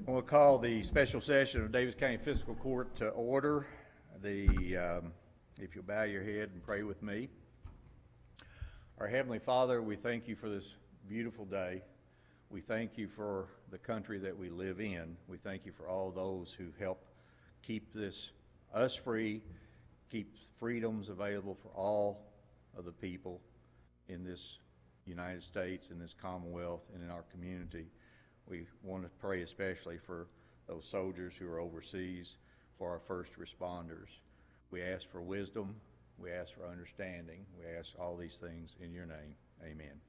We'll call the special session of Daviess County Fiscal Court to order. If you'll bow your head and pray with me. Our Heavenly Father, we thank you for this beautiful day. We thank you for the country that we live in. We thank you for all those who help keep us free, keep freedoms available for all of the people in this United States, in this Commonwealth, and in our community. We want to pray especially for those soldiers who are overseas, for our first responders. We ask for wisdom. We ask for understanding. We ask all these things in your name. Amen.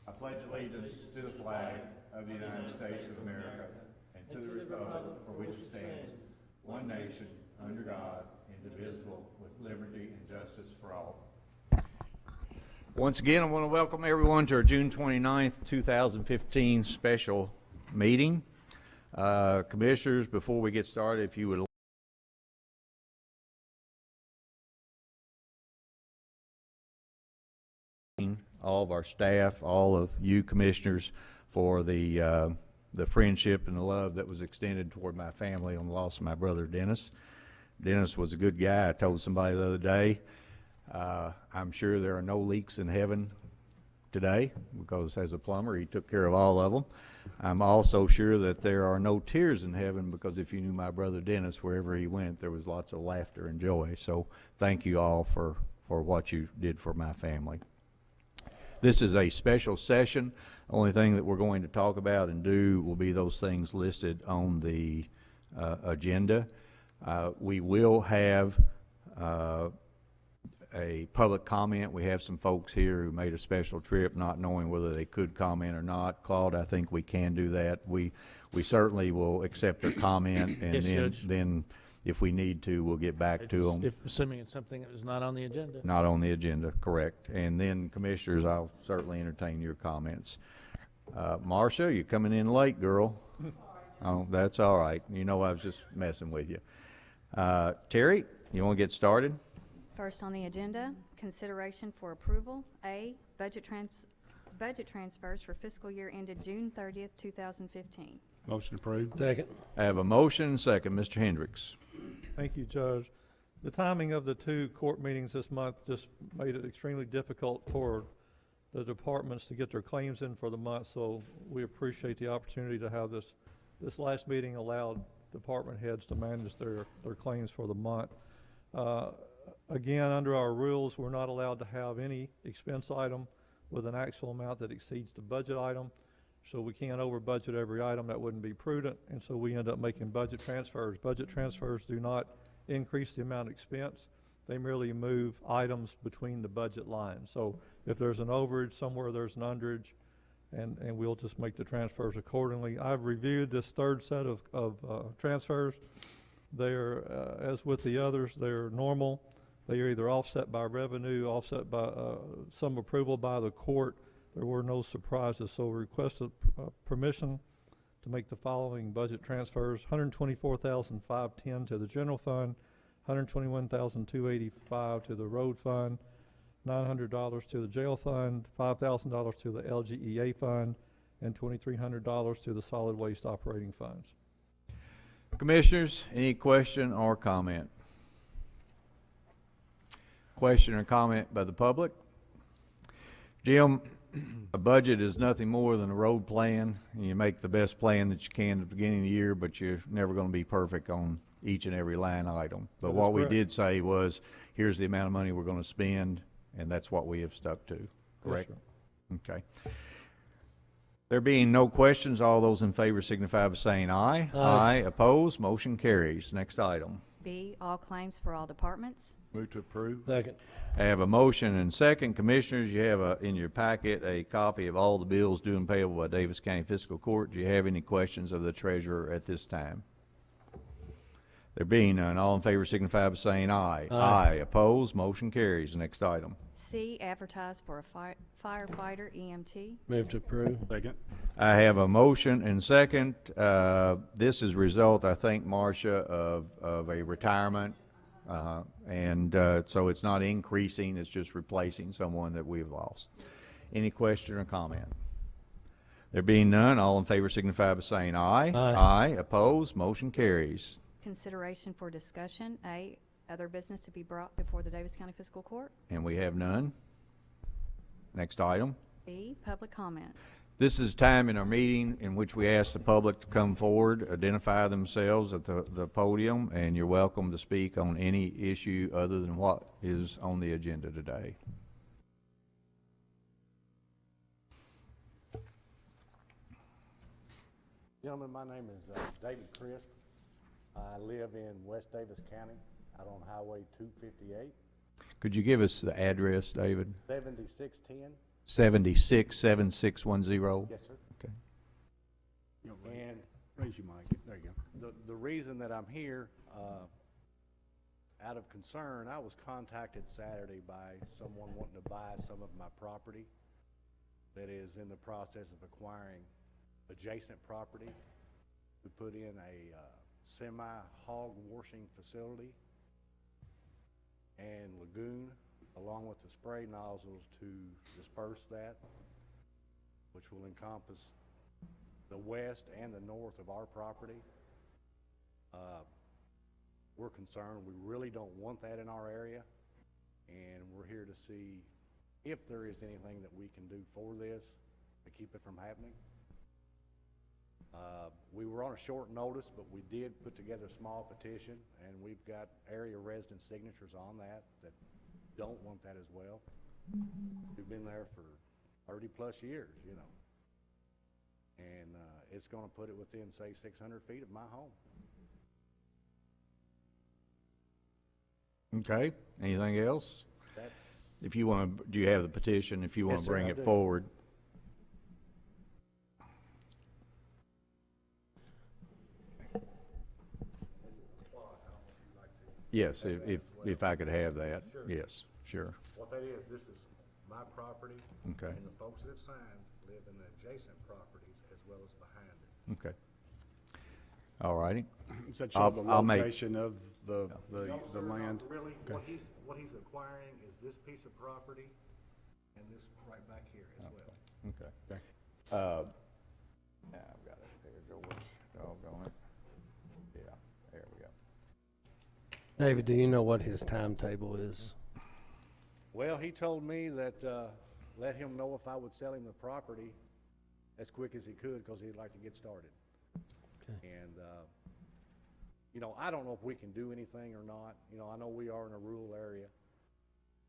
I pledge allegiance to the flag of the United States of America and to the republic for which it stands, one nation, under God, indivisible, with liberty and justice for all. Once again, I want to welcome everyone to our June 29th, 2015 special meeting. Commissioners, before we get started, if you would all of our staff, all of you commissioners, for the friendship and the love that was extended toward my family on the loss of my brother Dennis. Dennis was a good guy. I told somebody the other day, I'm sure there are no leaks in heaven today, because as a plumber he took care of all of them. I'm also sure that there are no tears in heaven, because if you knew my brother Dennis, wherever he went there was lots of laughter and joy. So thank you all for what you did for my family. This is a special session. Only thing that we're going to talk about and do will be those things listed on the agenda. We will have a public comment. We have some folks here who made a special trip not knowing whether they could comment or not. Claude, I think we can do that. We certainly will accept their comment, and yes, then if we need to, we'll get back to them. Assuming it's something that was not on the agenda. Not on the agenda, correct. And then, commissioners, I'll certainly entertain your comments. Marcia, you're coming in late, girl. Oh, that's all right. You know I was just messing with you. Terry, you want to get started? First on the agenda, consideration for approval. A, budget transfers for fiscal year ended June 30th, 2015. Motion approved. Second. I have a motion, second. Mr. Hendricks. Thank you, Judge. The timing of the two court meetings this month just made it extremely difficult for the departments to get their claims in for the month, so we appreciate the opportunity to have this. This last meeting allowed department heads to manage their claims for the month. Again, under our rules, we're not allowed to have any expense item with an actual amount that exceeds the budget item. So we can't over budget every item. That wouldn't be prudent, and so we end up making budget transfers. Budget transfers do not increase the amount of expense. They merely move items between the budget lines. So if there's an overage somewhere, there's an underage, and we'll just make the transfers accordingly. I've reviewed this third set of transfers. They're, as with the others, they're normal. They are either offset by revenue, offset by some approval by the court. There were no surprises, so requested permission to make the following budget transfers: $124,510 to the general fund, $121,285 to the road fund, $900 to the jail fund, $5,000 to the LGEA fund, and $2,300 to the solid waste operating funds. Commissioners, any question or comment? Question or comment by the public? Jim, a budget is nothing more than a road plan, and you make the best plan that you can at the beginning of the year, but you're never going to be perfect on each and every line item. But what we did say was, here's the amount of money we're going to spend, and that's what we have stuck to, correct? Yes, okay. There being no questions, all those in favor signify by saying aye. Aye. Opposed? Motion carries. Next item. B, all claims for all departments. Move to approve. Second. I have a motion and second. Commissioners, you have in your packet a copy of all the bills due and payable by Daviess County Fiscal Court. Do you have any questions of the treasurer at this time? There being none, all in favor signify by saying aye. Aye. Opposed? Motion carries. Next item. C, advertise for a firefighter EMT. Move to approve. Second. I have a motion and second. This is a result, I think, Marcia, of a retirement. So it's not increasing, it's just replacing someone that we've lost. Any question or comment? There being none, all in favor signify by saying aye. Aye. Aye, opposed, motion carries. Consideration for discussion, A, other business to be brought before the Daviess County Fiscal Court. And we have none. Next item. B, public comments. This is time in our meeting in which we ask the public to come forward, identify themselves at the podium, and you're welcome to speak on any issue other than what is on the agenda today. Gentlemen, my name is David Crisp. I live in West Daviess County, out on Highway 258, Could you give us the address, David? 7610. 767610? Yes, sir. Okay. And Raise your mic. There you go. the reason that I'm here, out of concern, I was contacted Saturday by someone wanting to buy some of my property that is in the process of acquiring adjacent property to put in a semi-hog washing facility and lagoon, along with the spray nozzles to disperse that, which will encompass the west and the north of our property. We're concerned. We really don't want that in our area, and we're here to see if there is anything that we can do for this to keep it from happening. We were on a short notice, but we did put together a small petition, and we've got area resident signatures on that don't want that as well. We've been there for 30 plus years, you know. And it's gonna put it within, say, 600 feet of my home. Okay, anything else? That's, If you want to, do you have the petition, if you want Yes, to sir, bring I it do. forward? Yes, if I could have that, Sure. yes, sure, what that is, this is my property. Okay. And the folks that have signed live in the adjacent properties as well as behind it. okay. All righty, Does that show the I'll make- location of the No, sir, not land? really, Okay. what he's acquiring is this piece of property and this right back here as well. okay. Okay. Now I've got it, there we go, doggone it. Yeah, there we go. David, do you know what his timetable is? Well, he told me that, let him know if I would sell him the property as quick as he could, because he'd like to get started. Okay. And, you know, I don't know if we can do anything or not. You know, I know we are in a rural area,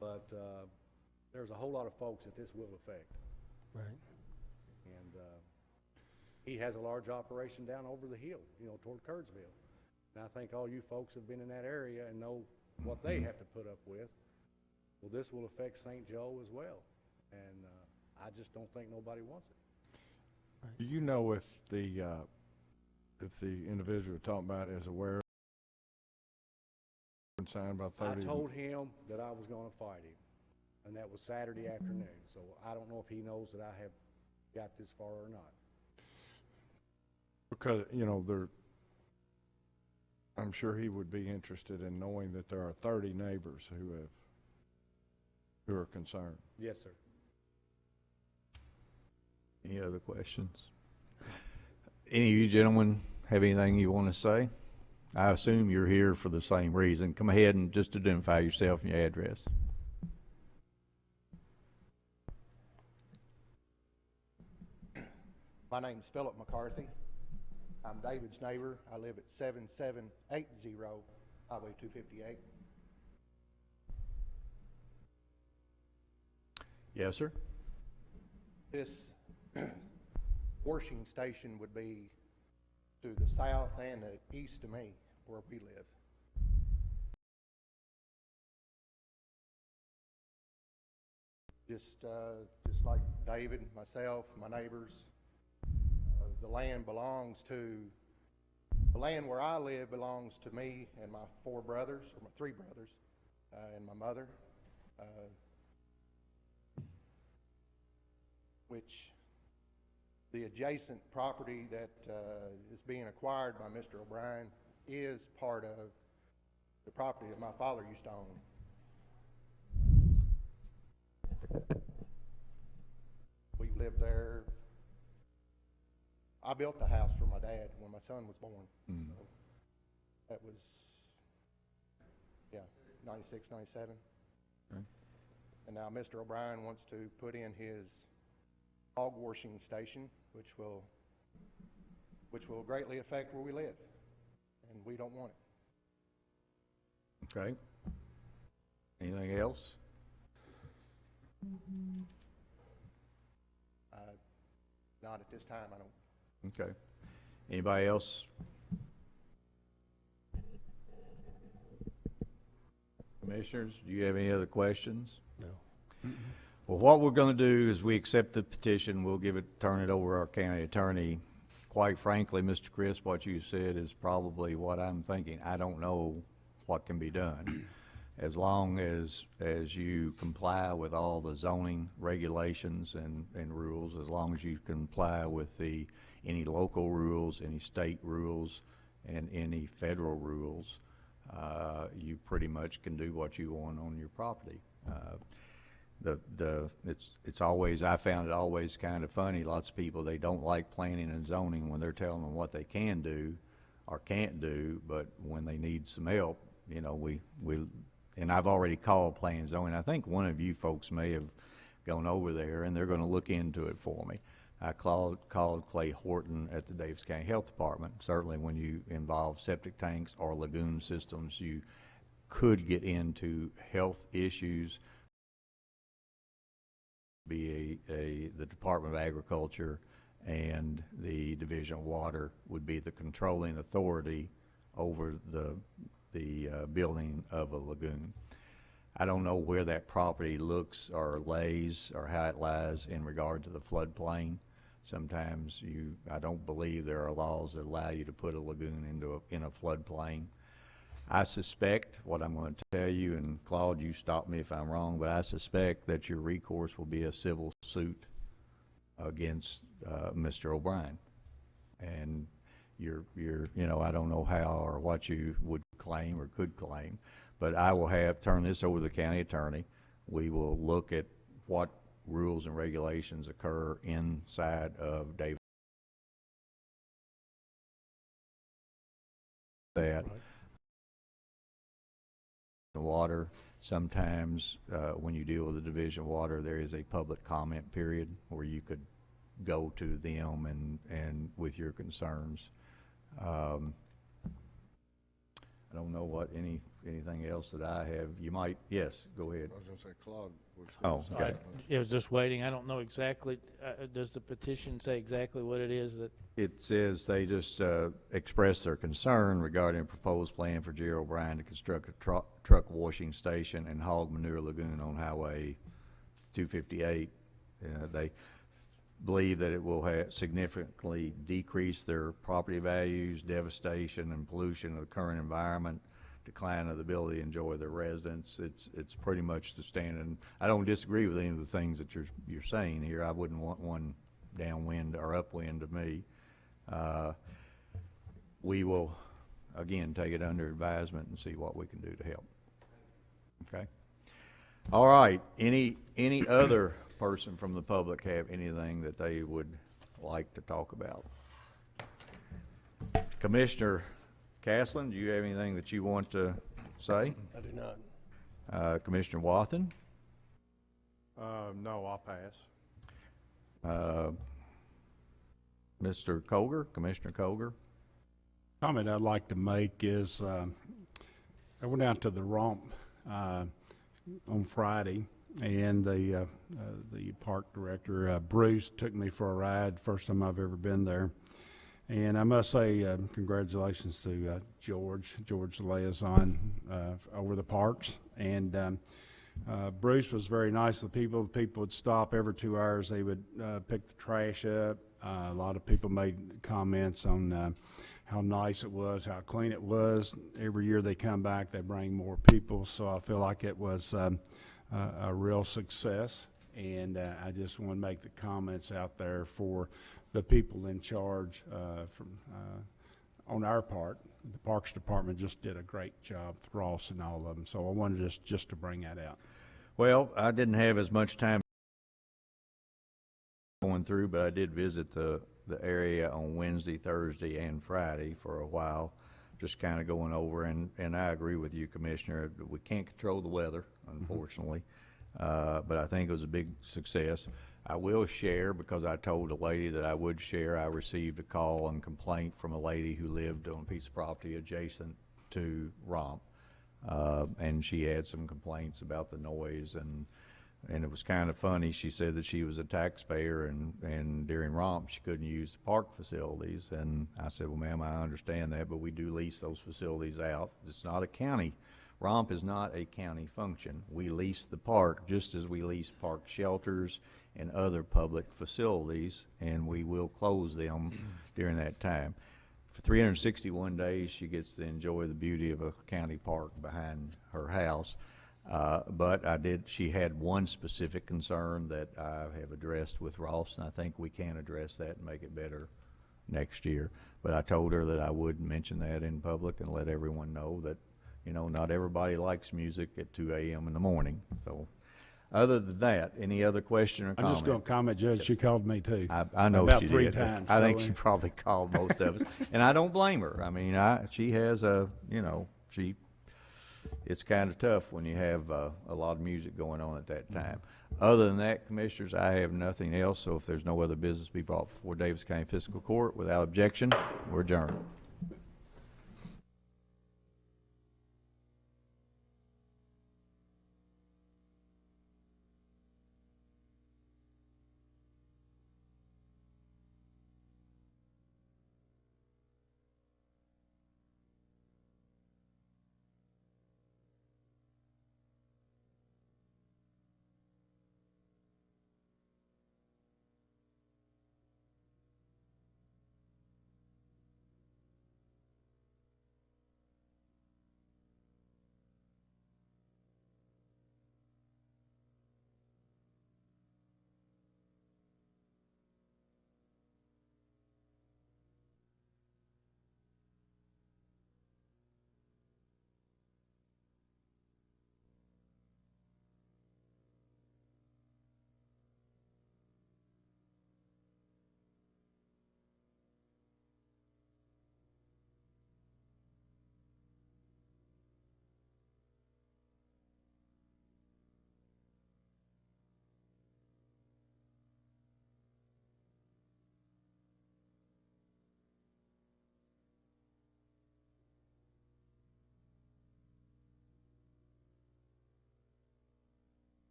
but, there's a whole lot of folks that this will affect. Right. And, he has a large operation down over the hill, you know, toward Curdsville. And I think all you folks have been in that area and know what they have to put up with. Well, this will affect St. Joe as well, and I just don't think nobody wants it. Do you know if the individual we're talking about is aware and signed by 30? I told him that I was gonna fight him, and that was Saturday afternoon, so I don't know if he knows that I have got this far or not. Because, you know, I'm sure he would be interested in knowing that there are 30 neighbors who are concerned. Yes, sir. Any other questions? Any of you gentlemen have anything you want to say? I assume you're here for the same reason. Come ahead and just identify yourself and your address. My name's Philip McCarthy. I'm David's neighbor. I live at 7780 Highway 258. Yes, sir? This washing station would be to the south and the east of me, where we live. Just like David, myself, my neighbors, the land where I live belongs to me and my four brothers, or my three brothers, and my mother, which the adjacent property that is being acquired by Mr. O'Brien is part of the property that my father used to own. We've lived there I built the house for my dad when my son was born. Mm. So that was, yeah, 96, 97. Okay. And now Mr. O'Brien wants to put in his hog washing station, which will greatly affect where we live, and we don't want it. Okay. Anything else? Not at this time, I don't. Okay. Anybody else? Commissioners, do you have any other questions? No. Well, what we're going to do is we accept the petition. We'll turn it over to our county attorney. Quite frankly, Mr. Chris, what you said is probably what I'm thinking. I don't know what can be done. As long as you comply with all the zoning regulations and rules, as long as you comply with any local rules, any state rules, and any federal rules, you pretty much can do what you want on your property. It's always, I found it always kind of funny. Lots of people, they don't like planning and zoning when they're telling them what they can do or can't do, but when they need some help, you know, and I've already called planning and zoning. I think one of you folks may have gone over there, and they're going to look into it for me. I called Clay Horton at the Daviess County Health Department. Certainly when you involve septic tanks or lagoon systems, you could get into health issues. Be the Department of Agriculture and the Division of Water would be the controlling authority over the building of a lagoon. I don't know where that property looks or lays or how it lies in regard to the floodplain. Sometimes I don't believe there are laws that allow you to put a lagoon in a floodplain. I suspect, what I'm going to tell you, and Claude, you stop me if I'm wrong, but I suspect that your recourse will be a civil suit against Mr. O'Brien. And you know, I don't know how or what you would claim or could claim, but I will turn this over to the county attorney. We will look at what rules and regulations occur inside of Daviess. That. Right. The water, sometimes when you deal with the Division of Water, there is a public comment period where you could go to them and with your concerns. I don't know what anything else that I have. You might, yes, go ahead. I was going to say Claude was. Oh, okay. I was just waiting. I don't know exactly. Does the petition say exactly what it is that? It says they just express their concern regarding a proposed plan for Jerry O'Brien to construct a truck washing station and hog manure lagoon on Highway 258. They believe that it will significantly decrease their property values, devastation and pollution of the current environment, decline of the ability to enjoy their residents. It's pretty much the standard. I don't disagree with any of the things that you're saying here. I wouldn't want one downwind or upwind of me. We will again take it under advisement and see what we can do to help. Okay. All right. Any other person from the public have anything that they would like to talk about? Commissioner Caslin, do you have anything that you want to say? I do not. Commissioner Wathen? No, I'll pass. Mr. Colger, Commissioner Colger? Comment I'd like to make is I went out to the romp on Friday, and the park director, Bruce, took me for a ride. First time I've ever been there. And I must say congratulations to George the liaison over the parks. And Bruce was very nice to the people. The people would stop every 2 hours. They would pick the trash up. A lot of people made comments on how nice it was, how clean it was. Every year they come back, they bring more people. So I feel like it was a real success. And I just want to make the comments out there for the people in charge on our part. The Parks Department just did a great job, Ross and all of them. So I wanted just to bring that out. Well, I didn't have as much time going through, but I did visit the the area on Wednesday, Thursday, and Friday for a while, just kind of going over, and I agree with you, Commissioner, we can't control the weather, unfortunately, but I think it was a big success. I will share, because I told a lady that I would share, I received a call and complaint from a lady who lived on a piece of property adjacent to Romp, and she had some complaints about the noise, and it was kind of funny. She said that she was a taxpayer, and during Romp, she couldn't use the park facilities. And I said, well, ma'am, I understand that, but we do lease those facilities out. It's not a county. Romp is not a county function. We lease the park just as we lease park shelters and other public facilities, and we will close them during that time. For 361 days, she gets to enjoy the beauty of a county park behind her house. But she had one specific concern that I have addressed with Ross, and I think we can address that and make it better next year. But I told her that I would mention that in public and let everyone know that, you know, not everybody likes music at 2 a.m. in the morning. So, other than that, any other question or comment? I'm just going to comment, Judge, she called me too. I know about she 3 did. times. I think so, she probably called most of us, and I don't blame her. I mean, she has it's kind of tough when you have a lot of music going on at that time. Other than that, Commissioners, I have nothing else. So if there's no other business to be brought before Daviess County Fiscal Court, without objection, we're adjourned.